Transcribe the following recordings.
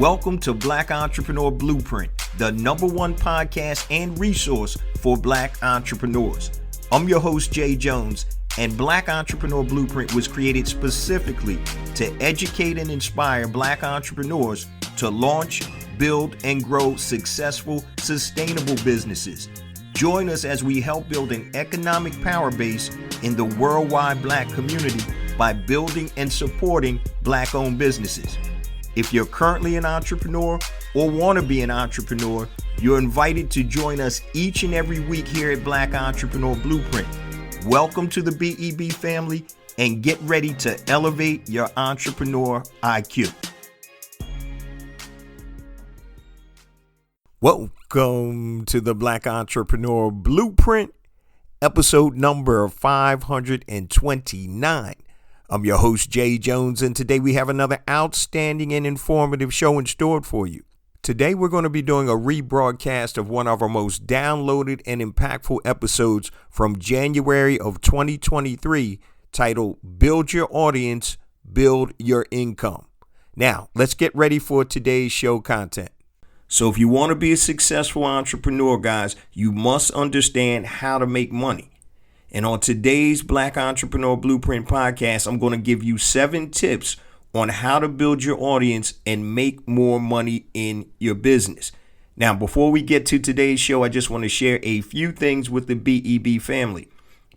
Welcome to Black Entrepreneur Blueprint, the #1 podcast and resource for Black entrepreneurs. I'm your host, Jay Jones, and Black Entrepreneur Blueprint was created specifically to educate and inspire Black entrepreneurs to launch, build, and grow successful, sustainable businesses. Join us as we help build an economic power base in the worldwide Black community by building and supporting Black-owned businesses. If you're currently an entrepreneur or want to be an entrepreneur, you're invited to join us each and every week here at Black Entrepreneur Blueprint. Welcome to the BEB family and get ready to elevate your entrepreneur IQ. Welcome to the Black Entrepreneur Blueprint, episode number 529. I'm your host, Jay Jones, and today we have another outstanding and informative show in store for you. Today, we're going to be doing a rebroadcast of one of our most downloaded and impactful episodes from January of 2023, titled Build Your Audience, Build Your Income. Now, let's get ready for today's show content. So if you want to be a successful entrepreneur, guys, you must understand how to make money. And on today's Black Entrepreneur Blueprint podcast, I'm going to give you 7 tips on how to build your audience and make more money in your business. Now, before we get to today's show, I just want to share a few things with the BEB family.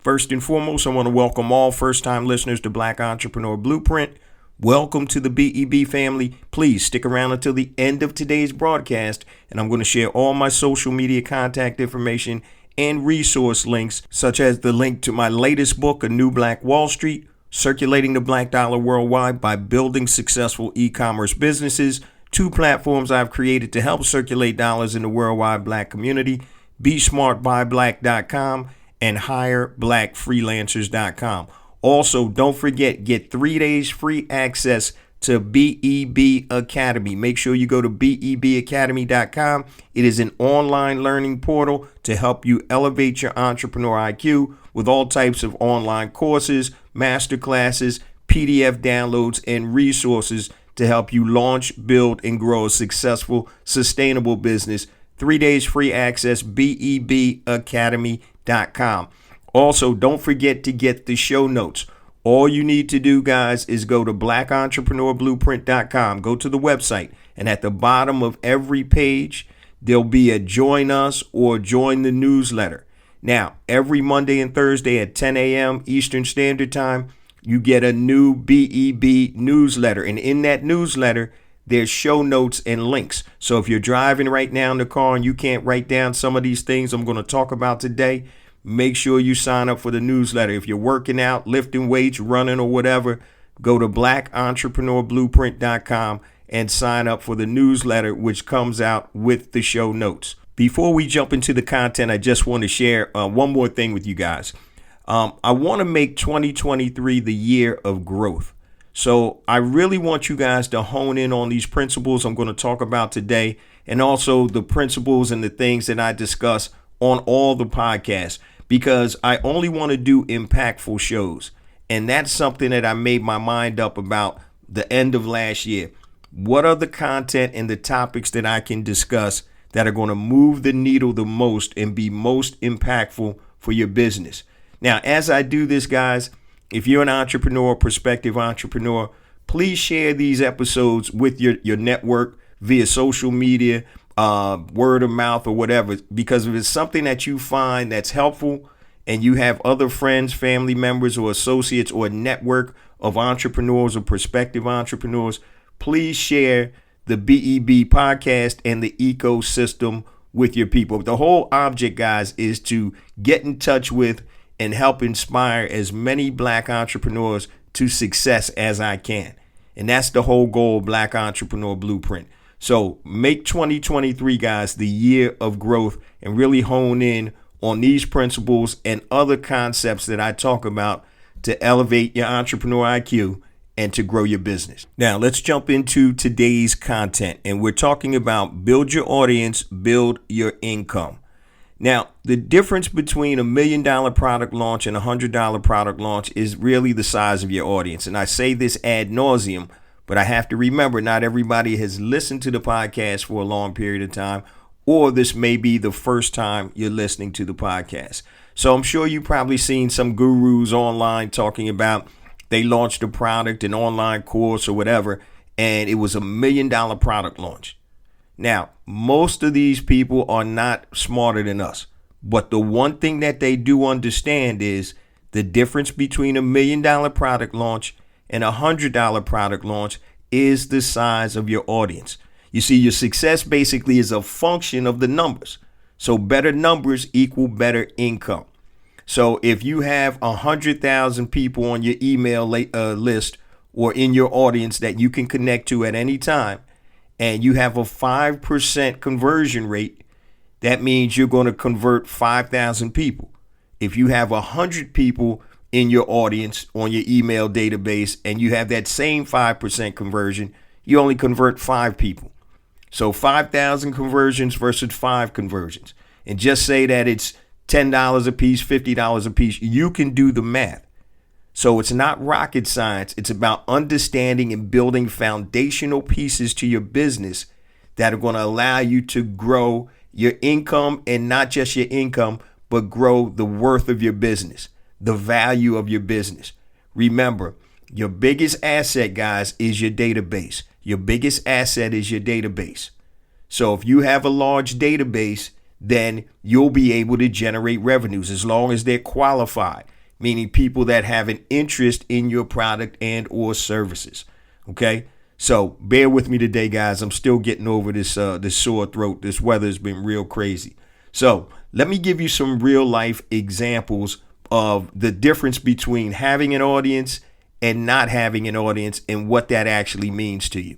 First and foremost, I want to welcome all first-time listeners to Black Entrepreneur Blueprint. Welcome to the BEB family. Please stick around until the end of today's broadcast, and I'm going to share all my social media contact information and resource links, such as the link to my latest book, A New Black Wall Street, Circulating the Black Dollar Worldwide by Building Successful E-Commerce Businesses, 2 platforms I've created to help circulate dollars in the worldwide Black community, BeSmartByBlack.com and HireBlackFreelancers.com. Also, don't forget, get 3 days free access to BEB Academy. Make sure you go to BEBacademy.com. It is an online learning portal to help you elevate your entrepreneur IQ with all types of online courses, masterclasses, PDF downloads, and resources to help you launch, build, and grow a successful, sustainable business. 3 days free access, BEBacademy.com. Also, don't forget to get the show notes. All you need to do, guys, is go to blackentrepreneurBlueprint.com. Go to the website, and at the bottom of every page, there'll be a join us or join the newsletter. Now, every Monday and Thursday at 10 a.m. Eastern Standard Time, you get a new BEB newsletter. And in that newsletter, there's show notes and links. So if you're driving right now in the car and you can't write down some of these things I'm going to talk about today, make sure you sign up for the newsletter. If you're working out, lifting weights, running, or whatever, go to blackentrepreneurBlueprint.com and sign up for the newsletter, which comes out with the show notes. Before we jump into the content, I just want to share one more thing with you guys. I want to make 2023 the year of growth. So I really want you guys to hone in on these principles I'm going to talk about today, and also the principles and the things that I discuss on all the podcasts, because I only want to do impactful shows. And that's something that I made my mind up about the end of last year. What are the content and the topics that I can discuss that are going to move the needle the most and be most impactful for your business? Now, as I do this, guys, if you're an entrepreneur, prospective entrepreneur, please share these episodes with your network via social media, word of mouth, or whatever, because if it's something that you find that's helpful and you have other friends, family members, or associates, or a network of entrepreneurs or prospective entrepreneurs, please share the BEB podcast and the ecosystem with your people. The whole object, guys, is to get in touch with and help inspire as many Black entrepreneurs to success as I can. And that's the whole goal of Black Entrepreneur Blueprint. So make 2023, guys, the year of growth, and really hone in on these principles and other concepts that I talk about to elevate your entrepreneur IQ and to grow your business. Now, let's jump into today's content, and we're talking about build your audience, build your income. Now, the difference between $1 million product launch and $100 product launch is really the size of your audience. And I say this ad nauseum, But I have to remember, not everybody has listened to the podcast for a long period of time, or this may be the first time you're listening to the podcast. So I'm sure you've probably seen some gurus online talking about they launched a product, an online course or whatever, and it was $1 million product launch. Now, most of these people are not smarter than us, but the one thing that they do understand is the difference between $1 million product launch and $100 product launch is the size of your audience. You see, your success basically is a function of the numbers. So better numbers equal better income. So if you have 100,000 people on your email list or in your audience that you can connect to at any time, and you have a 5% conversion rate, that means you're going to convert 5,000 people. If you have 100 people in your audience on your email database and you have that same 5% conversion, you only convert 5 people. So 5,000 conversions versus 5 conversions. And just say that it's $10 a piece, $50 a piece. You can do the math. So it's not rocket science. It's about understanding and building foundational pieces to your business that are going to allow you to grow your income, and not just your income, but grow the worth of your business, the value of your business. Remember, your biggest asset, guys, is your database. Your biggest asset is your database. So if you have a large database, then you'll be able to generate revenues as long as they're qualified, meaning people that have an interest in your product and or services. Okay. So bear with me today, guys. I'm still getting over this sore throat. This weather has been real crazy. So let me give you some real life examples of the difference between having an audience and not having an audience and what that actually means to you.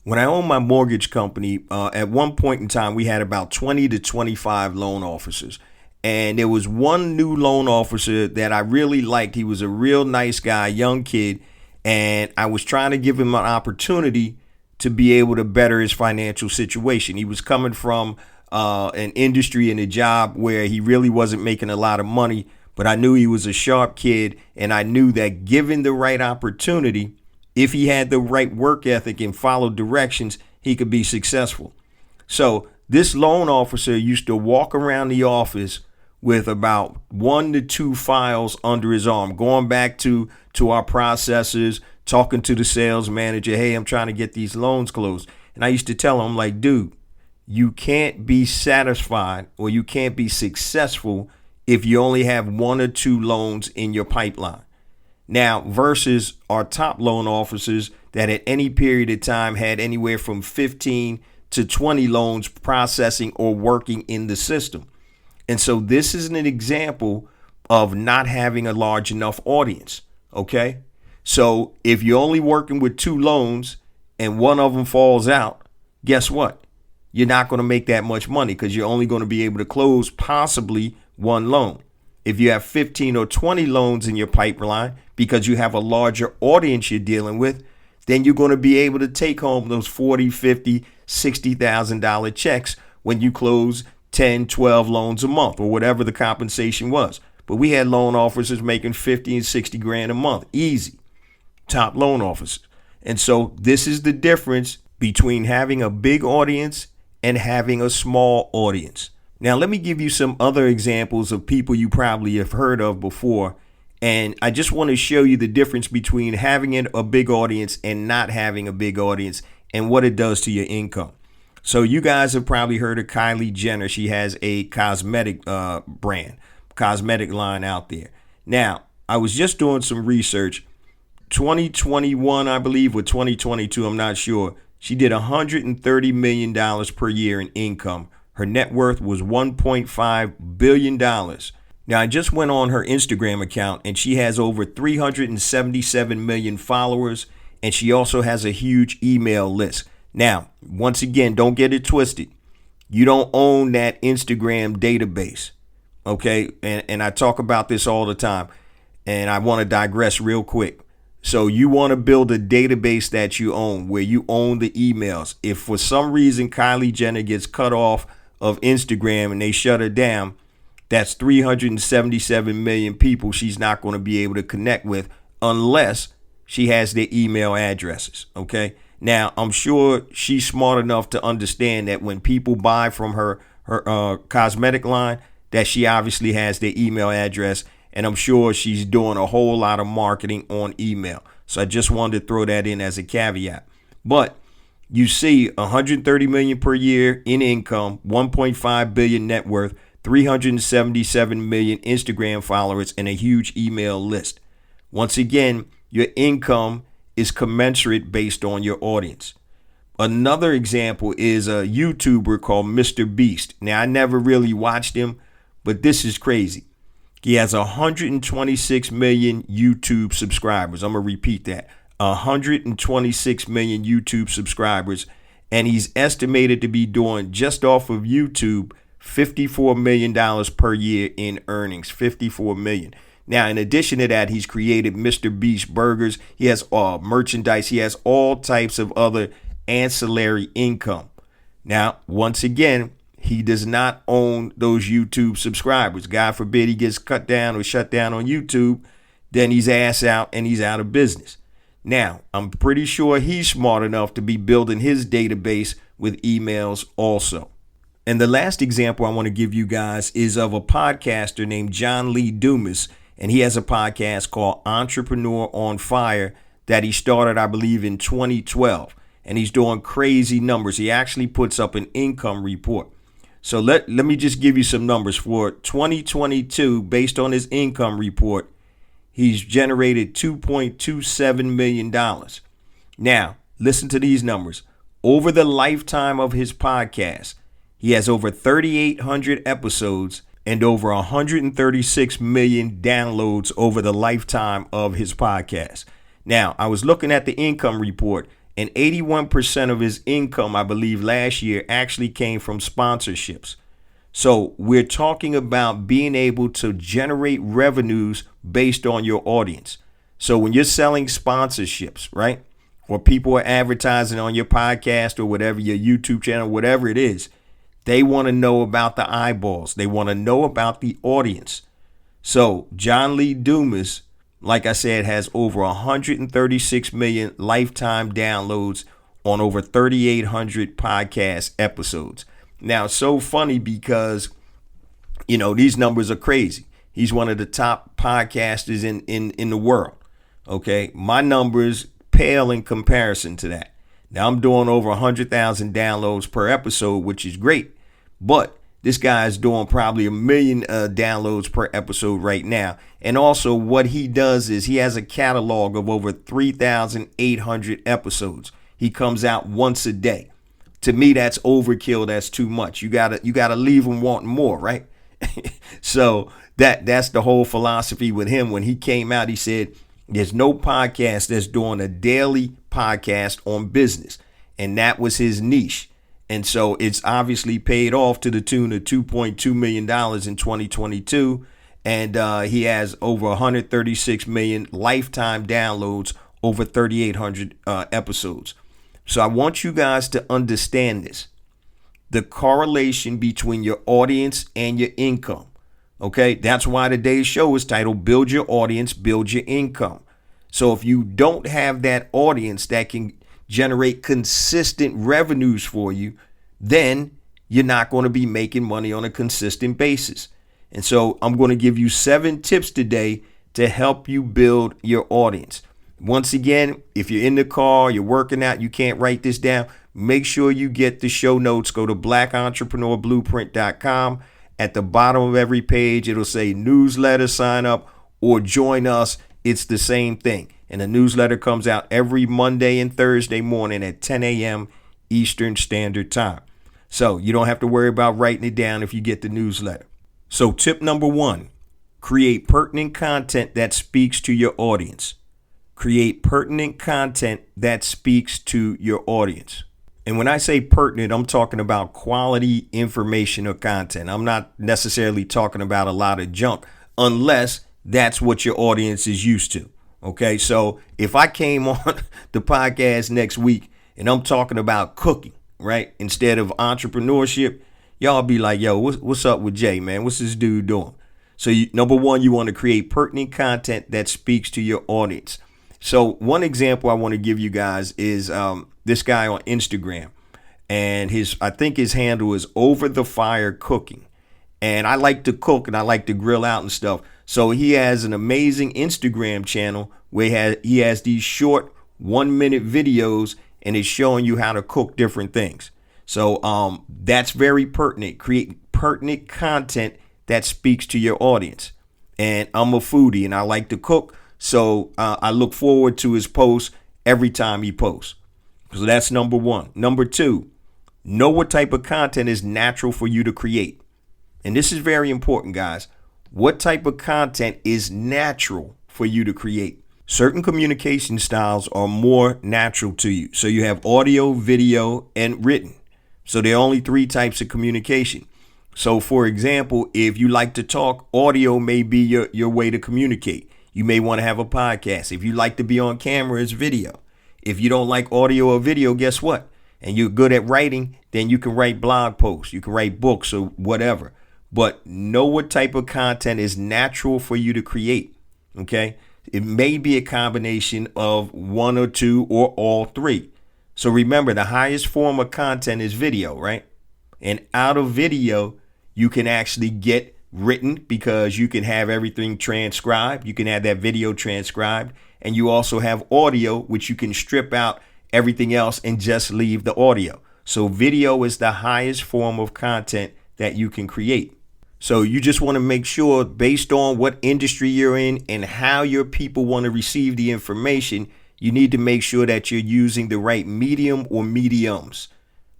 When I owned my mortgage company, at one point in time, we had about 20 to 25 loan officers. And there was one new loan officer that I really liked. He was a real nice guy, young kid. And I was trying to give him an opportunity to be able to better his financial situation. He was coming from an industry and a job where he really wasn't making a lot of money. But I knew he was a sharp kid. And I knew that given the right opportunity, if he had the right work ethic and followed directions, he could be successful. So this loan officer used to walk around the office with about 1 to 2 files under his arm, going back to our processors, talking to the sales manager. Hey, I'm trying to get these loans closed. And I used to tell him, like, dude, you can't be satisfied or you can't be successful if you only have 1 or 2 loans in your pipeline. Now, versus our top loan officers that at any period of time had anywhere from 15 to 20 loans processing or working in the system. And so this is an example of not having a large enough audience. Okay. So if you're only working with 2 loans and one of them falls out, guess what? You're not going to make that much money because you're only going to be able to close possibly 1 loan. If you have 15 or 20 loans in your pipeline because you have a larger audience you're dealing with, then you're going to be able to take home those $40, $50, $60,000 checks when you close 10, 12 loans a month or whatever the compensation was. But we had loan officers making 50 and 60 grand a month. Easy. Top loan officers. And so this is the difference between having a big audience and having a small audience. Now, let me give you some other examples of people you probably have heard of before. And I just want to show you the difference between having a big audience and not having a big audience and what it does to your income. So you guys have probably heard of Kylie Jenner. She has a cosmetic brand, cosmetic line out there. Now, I was just doing some research. 2021, I believe, or 2022, I'm not sure. She did $130 million per year in income. Her net worth was $1.5 billion. Now, I just went on her Instagram account and she has over 377 million followers. And she also has a huge email list. Now, once again, don't get it twisted. You don't own that Instagram database. Okay. And I talk about this all the time. And I want to digress real quick. So you want to build a database that you own, where you own the emails. If for some reason Kylie Jenner gets cut off of Instagram and they shut her down, that's 377 million people she's not going to be able to connect with unless she has their email addresses. Okay. Now, I'm sure she's smart enough to understand that when people buy from her cosmetic line, that she obviously has their email address. And I'm sure she's doing a whole lot of marketing on email. So I just wanted to throw that in as a caveat. But you see 130 million per year in income, 1.5 billion net worth, 377 million Instagram followers, and a huge email list. Once again, your income is commensurate based on your audience. Another example is a YouTuber called Mr. Beast. Now, I never really watched him, but this is crazy. He has 126 million YouTube subscribers. I'm going to repeat that. 126 million YouTube subscribers. And he's estimated to be doing, just off of YouTube, $54 million per year in earnings. $54 million. Now, in addition to that, he's created Mr. Beast burgers. He has merchandise. He has all types of other ancillary income. Now, once again, he does not own those YouTube subscribers. God forbid he gets cut down or shut down on YouTube, then he's ass out and he's out of business. Now, I'm pretty sure he's smart enough to be building his database with emails also. And the last example I want to give you guys is of a podcaster named John Lee Dumas. And he has a podcast called Entrepreneur on Fire that he started, I believe, in 2012. And he's doing crazy numbers. He actually puts up an income report. So let me just give you some numbers. For 2022, based on his income report, he's generated $2.27 million. Now, listen to these numbers. Over the lifetime of his podcast, he has over 3,800 episodes and over 136 million downloads over the lifetime of his podcast. Now, I was looking at the income report, and 81% of his income, I believe, last year actually came from sponsorships. So we're talking about being able to generate revenues based on your audience. So when you're selling sponsorships, right, or people are advertising on your podcast or whatever, your YouTube channel, whatever it is, they want to know about the eyeballs. They want to know about the audience. So John Lee Dumas, like I said, has over 136 million lifetime downloads on over 3,800 podcast episodes. Now, it's so funny because, you know, these numbers are crazy. He's one of the top podcasters in the world. Okay, my numbers pale in comparison to that. Now, I'm doing over 100,000 downloads per episode, which is great. But this guy is doing probably 1 million downloads per episode right now. And also what he does is he has a catalog of over 3,800 episodes. He comes out once a day. To me, that's overkill. That's too much. You gotta leave him wanting more, right? So that's the whole philosophy with him. When he came out, he said, there's no podcast that's doing a daily podcast on business. And that was his niche. And so it's obviously paid off to the tune of $2.2 million in 2022. And he has over 136 million lifetime downloads, over 3,800 episodes. So I want you guys to understand this. The correlation between your audience and your income. Okay, that's why today's show is titled Build Your Audience, Build Your Income. So if you don't have that audience that can generate consistent revenues for you, then you're not going to be making money on a consistent basis. And so I'm going to give you 7 tips today to help you build your audience. Once again, if you're in the car, you're working out, you can't write this down, make sure you get the show notes. Go to blackentrepreneurBlueprint.com. At the bottom of every page, it'll say newsletter, sign up, or join us. It's the same thing. And the newsletter comes out every Monday and Thursday morning at 10 a.m. Eastern Standard Time. So you don't have to worry about writing it down if you get the newsletter. So tip number 1, create pertinent content that speaks to your audience. Create pertinent content that speaks to your audience. And when I say pertinent, I'm talking about quality information or content. I'm not necessarily talking about a lot of junk unless that's what your audience is used to. Okay, so if I came on the podcast next week and I'm talking about cooking, right, instead of entrepreneurship, y'all be like, yo, what's up with Jay, man? What's this dude doing? So number 1, you want to create pertinent content that speaks to your audience. So one example I want to give you guys is this guy on Instagram, and I think his handle is Over the Fire Cooking. And I like to cook and I like to grill out and stuff. So he has an amazing Instagram channel where he has these short 1 minute videos and it's showing you how to cook different things. So that's very pertinent. Create pertinent content that speaks to your audience. And I'm a foodie and I like to cook. So I look forward to his posts every time he posts. So that's number one. Number two, know what type of content is natural for you to create. And this is very important, guys. What type of content is natural for you to create? Certain communication styles are more natural to you. So you have audio, video, and written. So there are only 3 types of communication. So for example, if you like to talk, audio may be your way to communicate. You may want to have a podcast. If you like to be on camera, it's video. If you don't like audio or video, guess what? And you're good at writing, then you can write blog posts. You can write books or whatever. But know what type of content is natural for you to create. Okay. It may be a combination of 1 or 2 or all 3. So remember, the highest form of content is video, right? And out of video, you can actually get written because you can have everything transcribed. You can have that video transcribed. And you also have audio, which you can strip out everything else and just leave the audio. So video is the highest form of content that you can create. So you just want to make sure, based on what industry you're in and how your people want to receive the information, you need to make sure that you're using the right medium or mediums.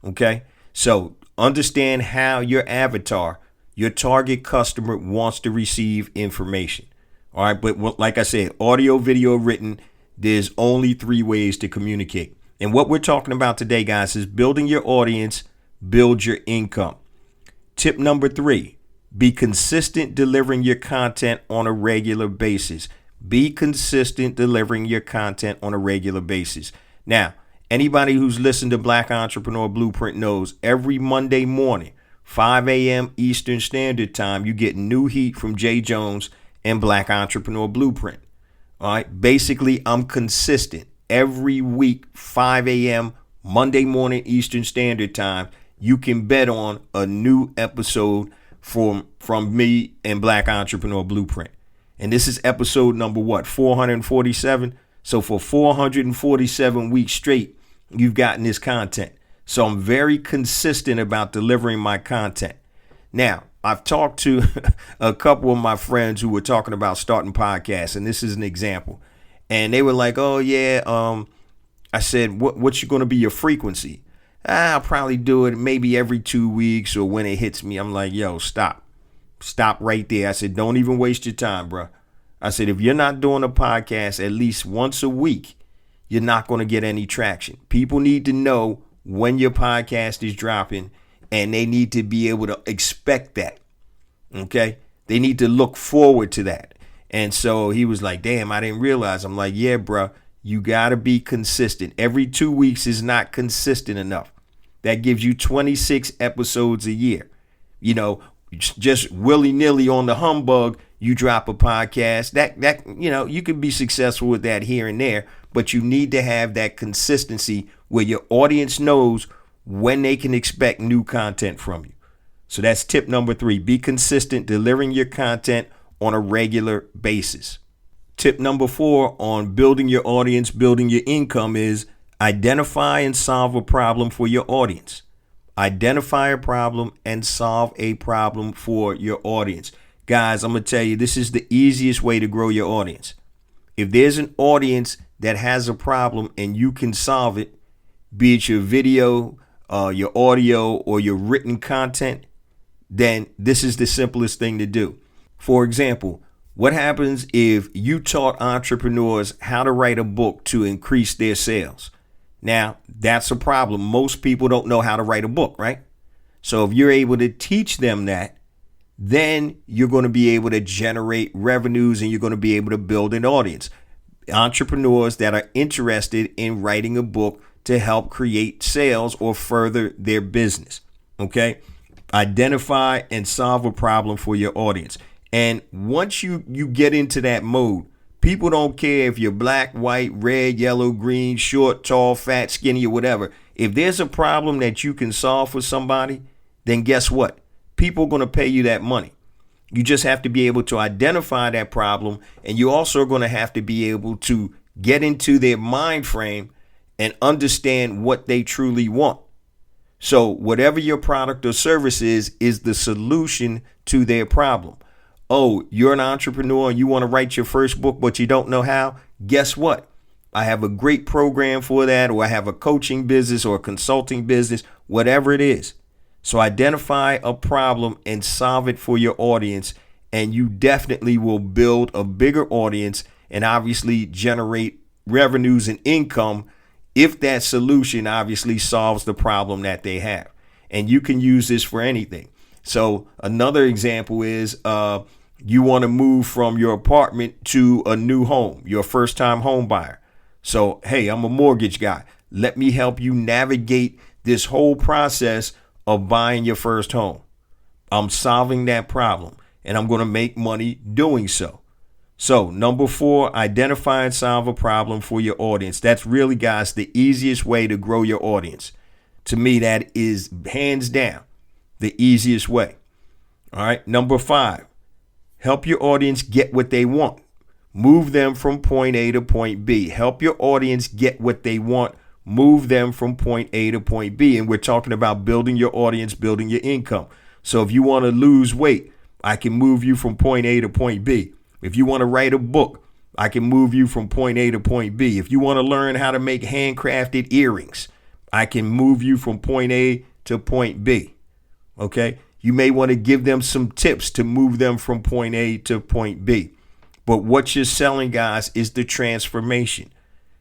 Okay. So understand how your avatar, your target customer, wants to receive information. All right. But like I said, audio, video, written, there's only 3 ways to communicate. And what we're talking about today, guys, is building your audience, build your income. Tip number 3. Be consistent delivering your content on a regular basis. Be consistent delivering your content on a regular basis. Now, anybody who's listened to Black Entrepreneur Blueprint knows every Monday morning, 5 a.m. Eastern Standard Time, you get new heat from Jay Jones and Black Entrepreneur Blueprint. All right. Basically, I'm consistent. Every week, 5 a.m. Monday morning Eastern Standard Time, you can bet on a new episode from me and Black Entrepreneur Blueprint. And this is episode number 447. So for 447 weeks straight, you've gotten this content. So I'm very consistent about delivering my content. Now, I've talked to a couple of my friends who were talking about starting podcasts, and this is an example. And they were like, oh yeah, I said, what's going to be your frequency? I'll probably do it maybe every 2 weeks or when it hits me. I'm like, yo, stop right there. I said, don't even waste your time, bro. I said, if you're not doing a podcast at least once a week, you're not going to get any traction. People need to know when your podcast is dropping, and they need to be able to expect that. Okay. They need to look forward to that. And so he was like, damn, I didn't realize. I'm like, yeah, bro, you got to be consistent. Every 2 weeks is not consistent enough. That gives you 26 episodes a year. You know, just willy-nilly on the humbug, you drop a podcast. That you can be successful with that here and there, but you need to have that consistency where your audience knows when they can expect new content from you. So that's tip number 3. Be consistent delivering your content on a regular basis. Tip number 4 on building your audience, building your income is identify and solve a problem for your audience. Identify a problem and solve a problem for your audience. Guys, I'm going to tell you, this is the easiest way to grow your audience. If there's an audience that has a problem and you can solve it, be it your video, your audio, or your written content, then this is the simplest thing to do. For example, what happens if you taught entrepreneurs how to write a book to increase their sales? Now, that's a problem. Most people don't know how to write a book, right? So if you're able to teach them that, then you're going to be able to generate revenues and you're going to be able to build an audience. Entrepreneurs that are interested in writing a book to help create sales or further their business. Okay. Identify and solve a problem for your audience. And once you get into that mode, People don't care if you're black, white, red, yellow, green, short, tall, fat, skinny, or whatever. If there's a problem that you can solve for somebody, then guess what? People are going to pay you that money. You just have to be able to identify that problem, and you also are going to have to be able to get into their mind frame and understand what they truly want. So whatever your product or service is the solution to their problem. Oh, you're an entrepreneur and you want to write your first book, but you don't know how? Guess what? I have a great program for that, or I have a coaching business or a consulting business, whatever it is. So identify a problem and solve it for your audience, and you definitely will build a bigger audience and obviously generate revenues and income if that solution obviously solves the problem that they have. And you can use this for anything. So another example is you want to move from your apartment to a new home, your first time home buyer. So, hey, I'm a mortgage guy. Let me help you navigate this whole process of buying your first home. I'm solving that problem, and I'm going to make money doing so. So, number 4, identify and solve a problem for your audience. That's really, guys, the easiest way to grow your audience. To me, that is hands down the easiest way. All right. Number 5, help your audience get what they want. Move them from point A to point B. Help your audience get what they want. Move them from point A to point B. And we're talking about building your audience, building your income. So if you want to lose weight, I can move you from point A to point B. If you want to write a book, I can move you from point A to point B. If you want to learn how to make handcrafted earrings, I can move you from point A to point B. Okay. You may want to give them some tips to move them from point A to point B. But what you're selling, guys, is the transformation.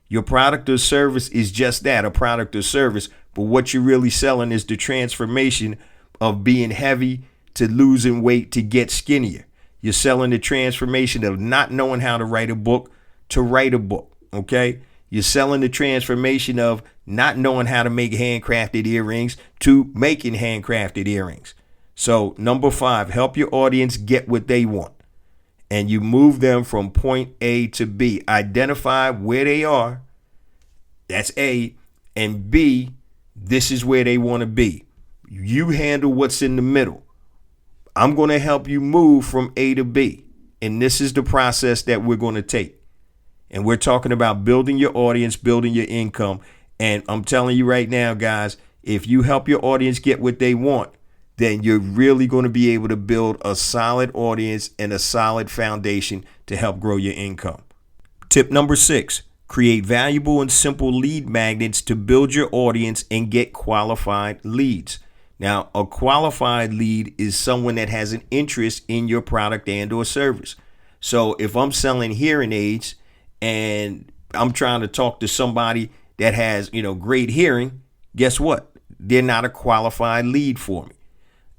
Your product or service is just that, a product or service. But what you're really selling is the transformation of being heavy to losing weight to get skinnier. You're selling the transformation of not knowing how to write a book to write a book. Okay. You're selling the transformation of not knowing how to make handcrafted earrings to making handcrafted earrings. So number 5, help your audience get what they want. And you move them from point A to B. Identify where they are. That's A. And B, this is where they want to be. You handle what's in the middle. I'm going to help you move from A to B. And this is the process that we're going to take. And we're talking about building your audience, building your income. And I'm telling you right now, guys, if you help your audience get what they want, then you're really going to be able to build a solid audience and a solid foundation to help grow your income. Tip number 6, create valuable and simple lead magnets to build your audience and get qualified leads. Now, a qualified lead is someone that has an interest in your product and or service. So if I'm selling hearing aids and I'm trying to talk to somebody that has, great hearing, guess what? They're not a qualified lead for me.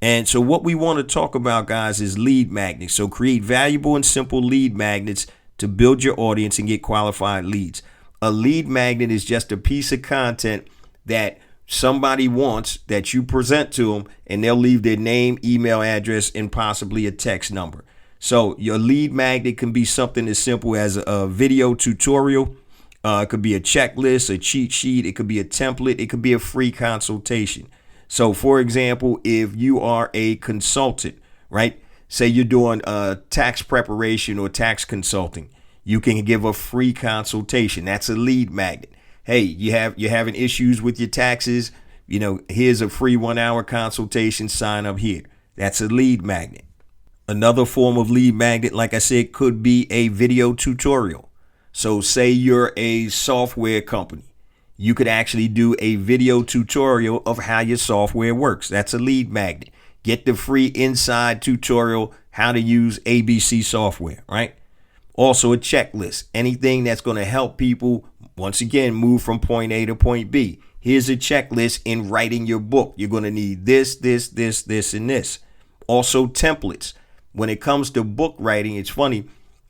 And so what we want to talk about, guys, is lead magnets. So create valuable and simple lead magnets to build your audience and get qualified leads. A lead magnet is just a piece of content that somebody wants that you present to them, and they'll leave their name, email address, and possibly a text number. So your lead magnet can be something as simple as a video tutorial. It could be a checklist, a cheat sheet. It could be a template. It could be a free consultation. So, for example, if you are a consultant, right? Say you're doing tax preparation or tax consulting, you can give a free consultation. That's a lead magnet. Hey, you're having issues with your taxes. Here's a free 1-hour consultation. Sign up here. That's a lead magnet. Another form of lead magnet, like I said, could be a video tutorial. So say you're a software company. You could actually do a video tutorial of how your software works. That's a lead magnet. Get the free inside tutorial, how to use ABC software, right? Also a checklist, anything that's going to help people, once again, move from point A to point B. Here's a checklist in writing your book. You're going to need this, this, this, this, and this. Also templates. When it comes to book writing, it's funny.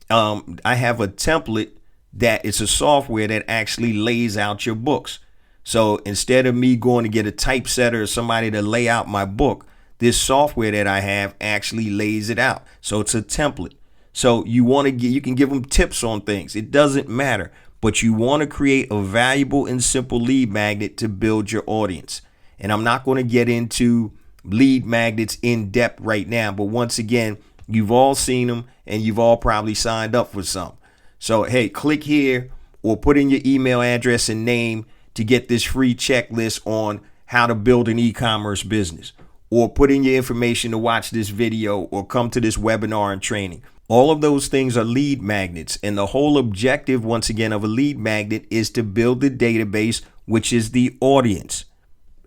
I have a template that it's a software that actually lays out your books. So instead of me going to get a typesetter or somebody to lay out my book, this software that I have actually lays it out. So it's a template. So you can give them tips on things. It doesn't matter, but you want to create a valuable and simple lead magnet to build your audience. And I'm not going to get into lead magnets in depth right now, but once again, you've all seen them and you've all probably signed up for some. So, hey, click here or put in your email address and name to get this free checklist on how to build an e-commerce business, or put in your information to watch this video or come to this webinar and training. All of those things are lead magnets. And the whole objective, once again, of a lead magnet is to build the database, which is the audience.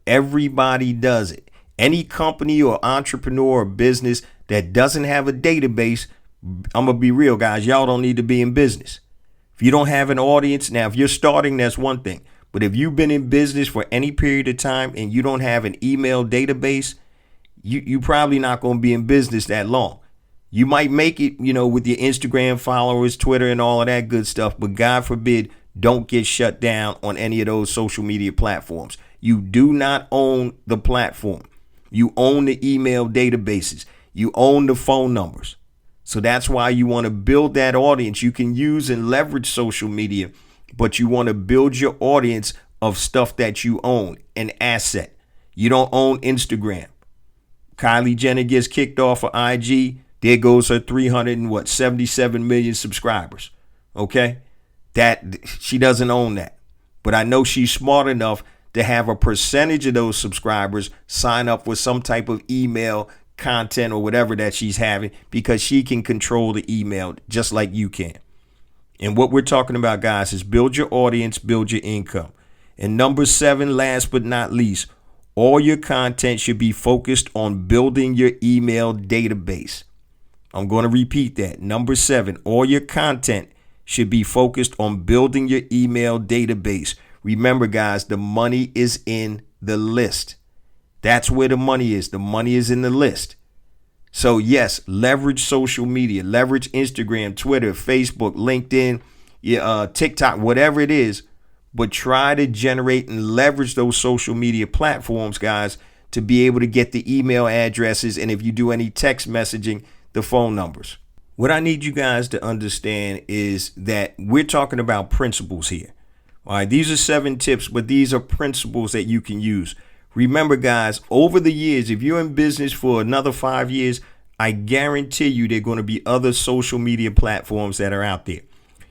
Everybody does it. Any company or entrepreneur or business that doesn't have a database, I'm going to be real, guys, y'all don't need to be in business. If you don't have an audience, now, if you're starting, that's one thing. But if you've been in business for any period of time and you don't have an email database, you probably not going to be in business that long. You might make it, with your Instagram followers, Twitter, and all of that good stuff. But God forbid, don't get shut down on any of those social media platforms. You do not own the platform. You own the email databases. You own the phone numbers. So that's why you want to build that audience. You can use and leverage social media, but you want to build your audience of stuff that you own, an asset. You don't own Instagram. Kylie Jenner gets kicked off of IG. There goes her 377 million subscribers. Okay, that she doesn't own that, but I know she's smart enough to have a percentage of those subscribers sign up with some type of email content or whatever that she's having, because she can control the email just like you can. And what we're talking about, guys, is build your audience, build your income. And number 7, last but not least, all your content should be focused on building your email database. I'm going to repeat that. Number 7, all your content should be focused on building your email database. Remember, guys, the money is in the list. That's where the money is. The money is in the list. So yes, leverage social media, leverage Instagram, Twitter, Facebook, LinkedIn, TikTok, whatever it is, but try to generate and leverage those social media platforms, guys, to be able to get the email addresses. And if you do any text messaging, the phone numbers. What I need you guys to understand is that we're talking about principles here. All right, these are 7 tips, but these are principles that you can use. Remember, guys, over the years, if you're in business for another 5 years, I guarantee you there are going to be other social media platforms that are out there.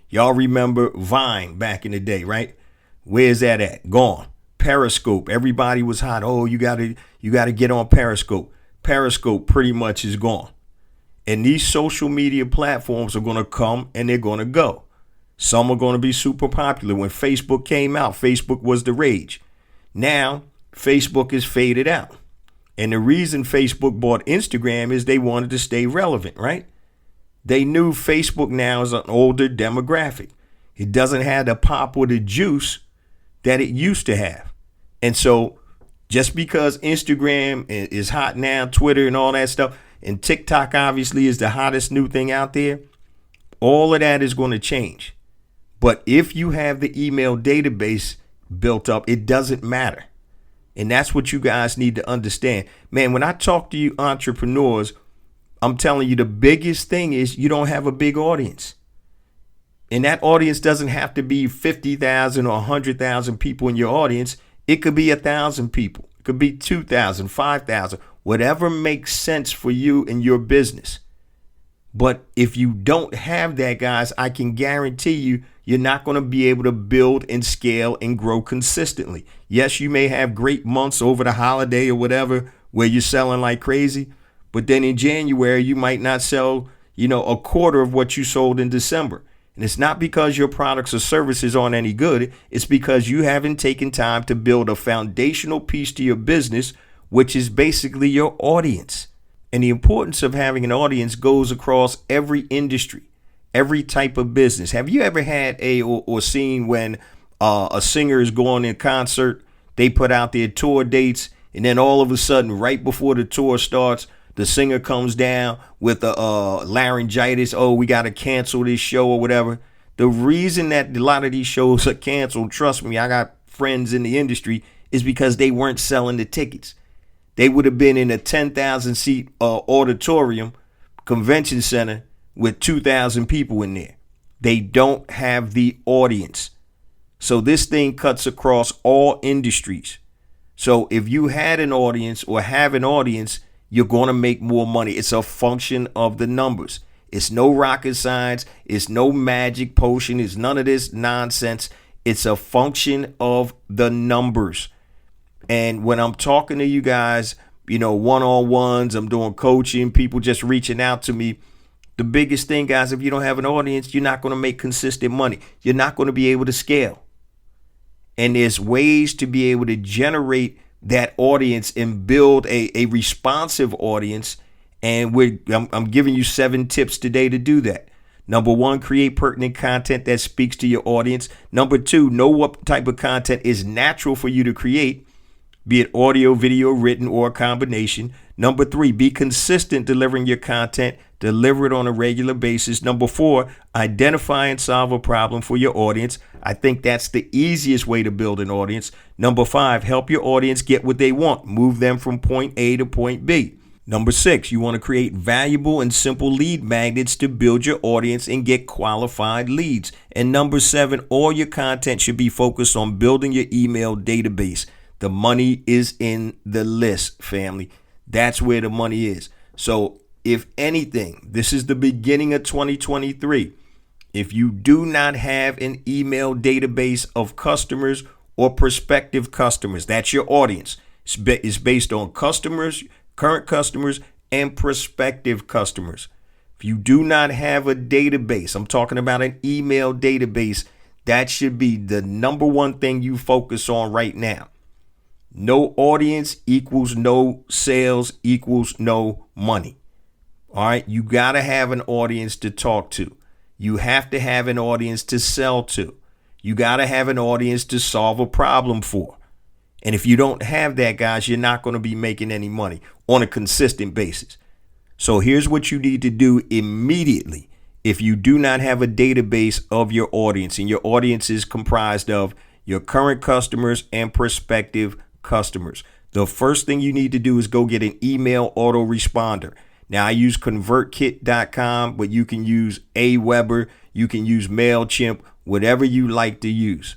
Y'all remember Vine back in the day, right? Where's that at? Gone. Periscope. Everybody was hot. Oh, you gotta get on Periscope. Periscope pretty much is gone. And these social media platforms are going to come and they're going to go. Some are going to be super popular. When Facebook came out, Facebook was the rage. Now, Facebook is faded out. And the reason Facebook bought Instagram is they wanted to stay relevant, right? They knew Facebook now is an older demographic. It doesn't have the pop or the juice that it used to have. And so just because Instagram is hot now, Twitter and all that stuff, and TikTok obviously is the hottest new thing out there, all of that is going to change. But if you have the email database built up, it doesn't matter. And that's what you guys need to understand. Man, when I talk to you entrepreneurs, I'm telling you the biggest thing is you don't have a big audience. And that audience doesn't have to be 50,000 or 100,000 people in your audience. It could be 1,000 people. It could be 2,000, 5,000, whatever makes sense for you and your business. But if you don't have that, guys, I can guarantee you, you're not going to be able to build and scale and grow consistently. Yes, you may have great months over the holiday or whatever where you're selling like crazy. But then in January, you might not sell, a quarter of what you sold in December. And it's not because your products or services aren't any good. It's because you haven't taken time to build a foundational piece to your business, which is basically your audience. And the importance of having an audience goes across every industry, every type of business. Have you ever had or seen when a singer is going in concert, they put out their tour dates, and then all of a sudden, right before the tour starts, the singer comes down with a laryngitis. Oh, we got to cancel this show or whatever. The reason that a lot of these shows are canceled, trust me, I got friends in the industry, is because they weren't selling the tickets. They would have been in a 10,000 seat auditorium, convention center, with 2,000 people in there. They don't have the audience. So this thing cuts across all industries. So if you had an audience or have an audience, you're going to make more money. It's a function of the numbers. It's no rocket science. It's no magic potion. It's none of this nonsense. It's a function of the numbers. And when I'm talking to you guys, one-on-ones, I'm doing coaching, people just reaching out to me. The biggest thing, guys, if you don't have an audience, you're not going to make consistent money. You're not going to be able to scale. And there's ways to be able to generate that audience and build a responsive audience. And I'm giving you 7 tips today to do that. Number 1, create pertinent content that speaks to your audience. Number 2, know what type of content is natural for you to create, be it audio, video, written, or a combination. Number 3, be consistent delivering your content. Deliver it on a regular basis. Number 4, identify and solve a problem for your audience. I think that's the easiest way to build an audience. Number 5, help your audience get what they want. Move them from point A to point B. Number 6, you want to create valuable and simple lead magnets to build your audience and get qualified leads. And number 7, all your content should be focused on building your email database. The money is in the list, family. That's where the money is. So if anything, this is the beginning of 2023. If you do not have an email database of customers or prospective customers, that's your audience. It's based on customers, current customers, and prospective customers. If you do not have a database, I'm talking about an email database, that should be the number 1 thing you focus on right now. No audience equals no sales equals no money. All right. You got to have an audience to talk to. You have to have an audience to sell to. You got to have an audience to solve a problem for. And if you don't have that, guys, you're not going to be making any money on a consistent basis. So here's what you need to do immediately. If you do not have a database of your audience, and your audience is comprised of your current customers and prospective customers, the first thing you need to do is go get an email autoresponder. Now, I use convertkit.com, but you can use Aweber, you can use MailChimp, whatever you like to use.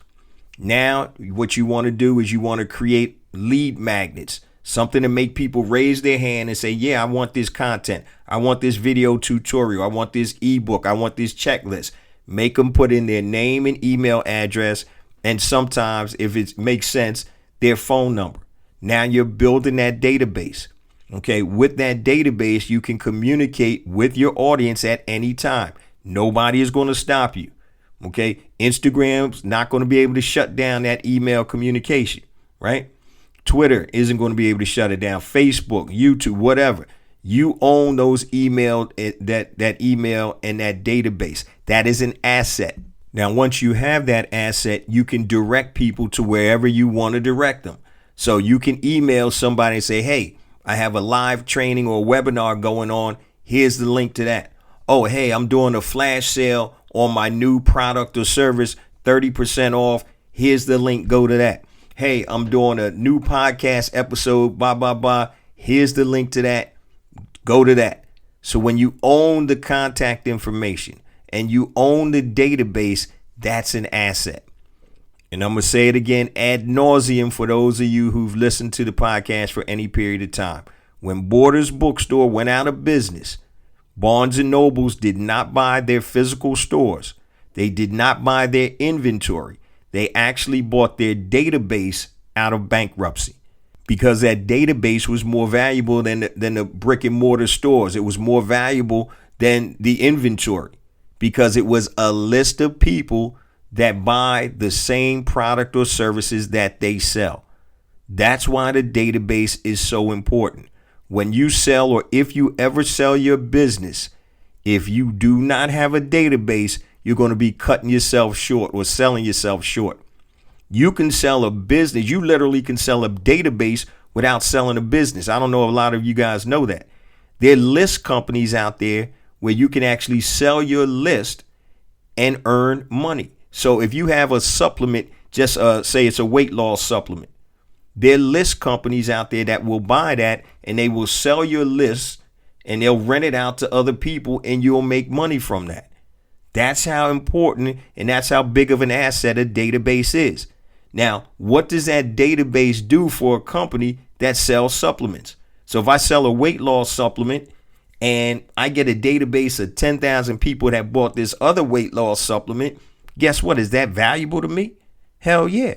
Now, what you want to do is you want to create lead magnets, something to make people raise their hand and say, yeah, I want this content. I want this video tutorial. I want this ebook. I want this checklist. Make them put in their name and email address, and sometimes, if it makes sense, their phone number. Now you're building that database. Okay, with that database, you can communicate with your audience at any time. Nobody is going to stop you. Okay, Instagram's not going to be able to shut down that email communication, right? Twitter isn't going to be able to shut it down. Facebook, YouTube, whatever. You own those email, that email and that database. That is an asset. Now, once you have that asset, you can direct people to wherever you want to direct them. So you can email somebody and say, hey, I have a live training or webinar going on. Here's the link to that. Oh, hey, I'm doing a flash sale on my new product or service, 30% off. Here's the link. Go to that. Hey, I'm doing a new podcast episode, blah, blah, blah. Here's the link to that. Go to that. So when you own the contact information and you own the database, that's an asset. And I'm going to say it again ad nauseum for those of you who've listened to the podcast for any period of time. When Borders Bookstore went out of business, Barnes and Nobles did not buy their physical stores. They did not buy their inventory. They actually bought their database out of bankruptcy because that database was more valuable than the brick and mortar stores. It was more valuable than the inventory because it was a list of people that buy the same product or services that they sell. That's why the database is so important. When you sell, or if you ever sell your business, if you do not have a database, you're going to be cutting yourself short or selling yourself short. You can sell a business. You literally can sell a database without selling a business. I don't know if a lot of you guys know that. There are list companies out there where you can actually sell your list and earn money. So if you have a supplement, just say it's a weight loss supplement, there are list companies out there that will buy that and they will sell your list and they'll rent it out to other people and you'll make money from that. That's how important and that's how big of an asset a database is. Now, what does that database do for a company that sells supplements? So if I sell a weight loss supplement and I get a database of 10,000 people that bought this other weight loss supplement, guess what? Is that valuable to me? Hell yeah.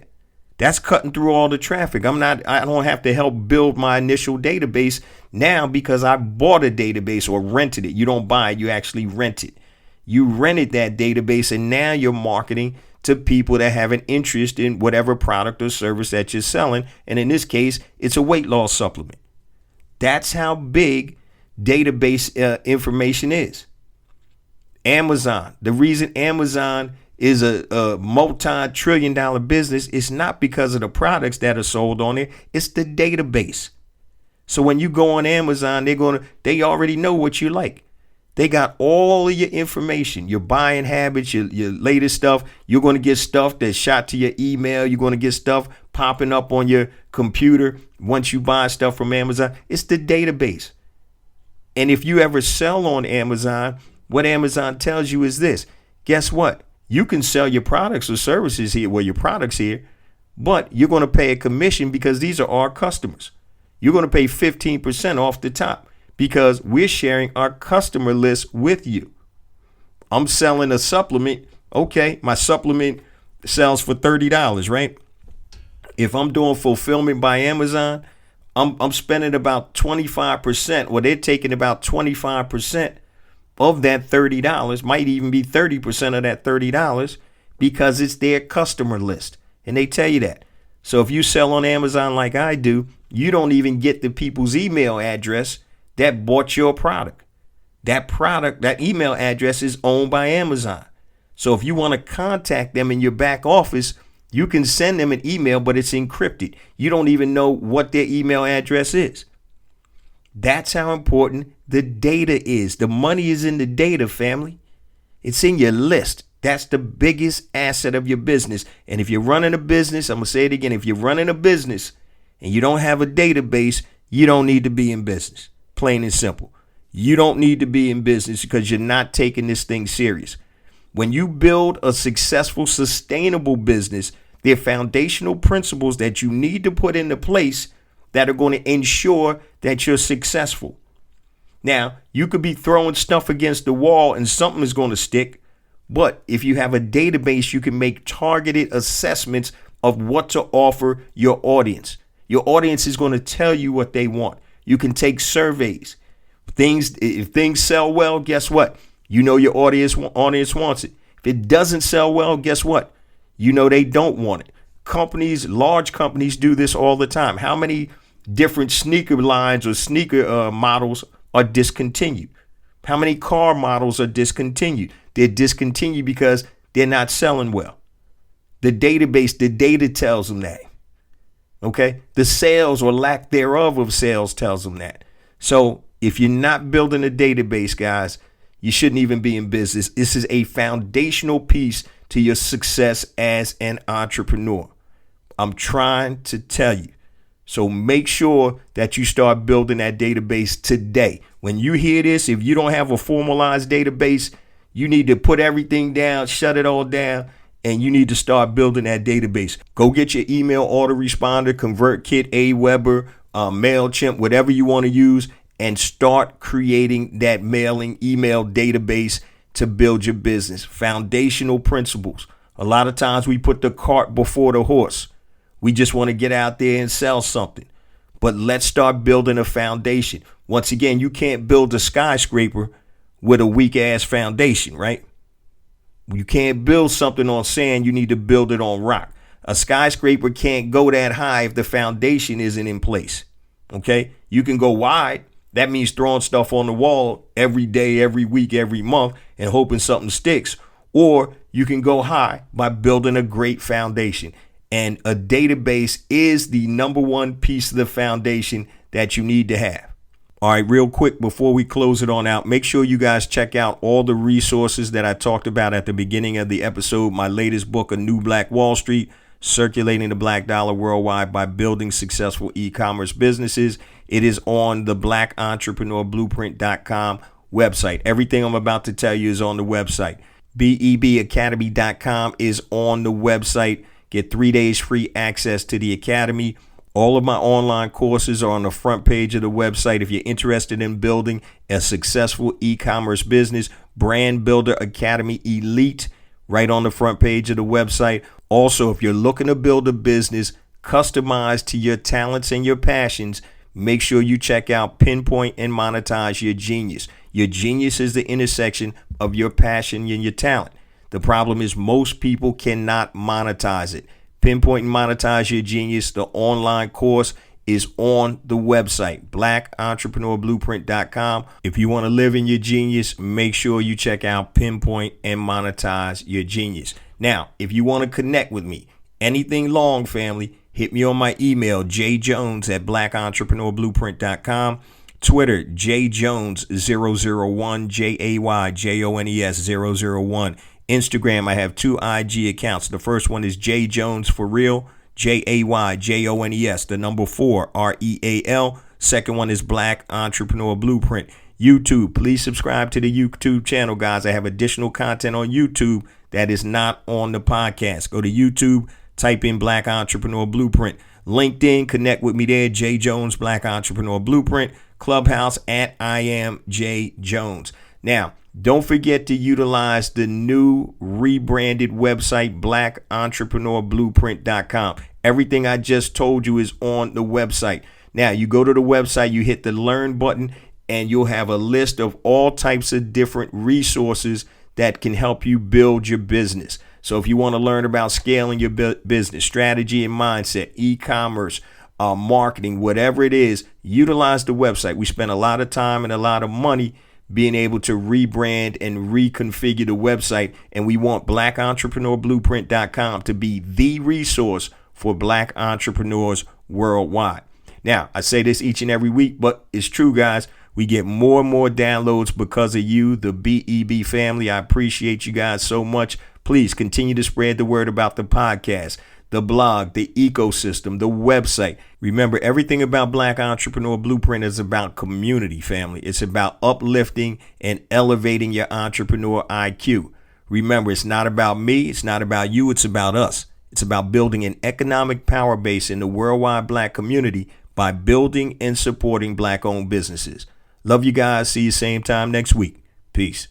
That's cutting through all the traffic. I don't have to help build my initial database now because I bought a database or rented it. You don't buy it, you actually rent it. You rented that database and now you're marketing to people that have an interest in whatever product or service that you're selling. And in this case, it's a weight loss supplement. That's how big database information is. Amazon. The reason Amazon is a multi-trillion-dollar business is not because of the products that are sold on it. It's the database. So when you go on Amazon, they already know what you like. They got all of your information, your buying habits, your latest stuff. You're going to get stuff that's shot to your email. You're going to get stuff popping up on your computer once you buy stuff from Amazon. It's the database. And if you ever sell on Amazon, what Amazon tells you is this. Guess what? You can sell your products or services here, your products here, but you're going to pay a commission because these are our customers. You're going to pay 15% off the top, because we're sharing our customer list with you. I'm selling a supplement. Okay, my supplement sells for $30, right? If I'm doing fulfillment by Amazon, I'm spending about 25%. Well, they're taking about 25% of that $30, might even be 30% of that $30 because it's their customer list. And they tell you that. So if you sell on Amazon like I do, you don't even get the people's email address that bought your product. That email address is owned by Amazon. So if you want to contact them in your back office, you can send them an email, but it's encrypted. You don't even know what their email address is. That's how important the data is. The money is in the data, family. It's in your list. That's the biggest asset of your business. And if you're running a business, I'm going to say it again. If you're running a business and you don't have a database, you don't need to be in business. Plain and simple. You don't need to be in business because you're not taking this thing serious. When you build a successful, sustainable business, there are foundational principles that you need to put into place that are going to ensure that you're successful. Now, you could be throwing stuff against the wall and something is going to stick. But if you have a database, you can make targeted assessments of what to offer your audience. Your audience is going to tell you what they want. You can take surveys. If things sell well, guess what? You know your audience wants it. If it doesn't sell well, guess what? You know they don't want it. Large companies do this all the time. How many different sneaker lines or sneaker models are discontinued? How many car models are discontinued? They're discontinued because they're not selling well. The data tells them that. Okay, the sales or lack thereof of sales tells them that. So if you're not building a database, guys, you shouldn't even be in business. This is a foundational piece to your success as an entrepreneur. I'm trying to tell you. So make sure that you start building that database today. When you hear this, if you don't have a formalized database, you need to put everything down, shut it all down, and you need to start building that database. Go get your email autoresponder, ConvertKit, Aweber, MailChimp, whatever you want to use, and start creating that mailing email database to build your business. Foundational principles. A lot of times we put the cart before the horse. We just want to get out there and sell something. But let's start building a foundation. Once again, you can't build a skyscraper with a weak ass foundation, right? You can't build something on sand. You need to build it on rock. A skyscraper can't go that high if the foundation isn't in place. Okay. You can go wide. That means throwing stuff on the wall every day, every week, every month and hoping something sticks. Or you can go high by building a great foundation. And a database is the number one piece of the foundation that you need to have. All right, real quick before we close it on out, make sure you guys check out all the resources that I talked about at the beginning of the episode. My latest book, A New Black Wall Street, Circulating the Black Dollar Worldwide by Building Successful E-Commerce Businesses. it is on the blackentrepreneurblueprint.com website. Everything I'm about to tell you is on the website. BEBacademy.com is on the website. Get 3 days free access to the academy. All of my online courses are on the front page of the website. If you're interested in building a successful e-commerce business, Brand Builder Academy Elite, right on the front page of the website. Also, if you're looking to build a business customized to your talents and your passions, make sure you check out Pinpoint and Monetize Your Genius. Your genius is the intersection of your passion and your talent. The problem is most people cannot monetize it. Pinpoint and Monetize Your Genius, the online course, is on the website, blackentrepreneurblueprint.com. If you want to live in your genius, make sure you check out Pinpoint and Monetize Your Genius. Now, if you want to connect with me, anything long, family, hit me on my email, jjones@blackentrepreneurblueprint.com. Twitter, jjones001, JAYJONES001. Instagram, I have 2 IG accounts. The first one is jjones for real, JAYJONES, the number 4, REAL. Second one is Black Entrepreneur Blueprint. YouTube, please subscribe to the YouTube channel, guys. I have additional content on YouTube that is not on the podcast. Go to YouTube, type in Black Entrepreneur Blueprint. LinkedIn, connect with me there, J Jones, Black Entrepreneur Blueprint. Clubhouse at I am J Jones. Now, don't forget to utilize the new rebranded website, blackentrepreneurblueprint.com. Everything I just told you is on the website. Now, you go to the website, you hit the learn button, and you'll have a list of all types of different resources that can help you build your business. So if you want to learn about scaling your business, strategy and mindset, e-commerce, marketing, whatever it is, utilize the website. We spend a lot of time and a lot of money being able to rebrand and reconfigure the website. And we want blackentrepreneurblueprint.com to be the resource for Black entrepreneurs worldwide. Now, I say this each and every week, but it's true, guys. We get more and more downloads because of you, the BEB family. I appreciate you guys so much. Please continue to spread the word about the podcast, the blog, the ecosystem, the website. Remember, everything about Black Entrepreneur Blueprint is about community, family. It's about uplifting and elevating your entrepreneur IQ. Remember, it's not about me. It's not about you. It's about us. It's about building an economic power base in the worldwide Black community by building and supporting Black-owned businesses. Love you guys. See you same time next week. Peace.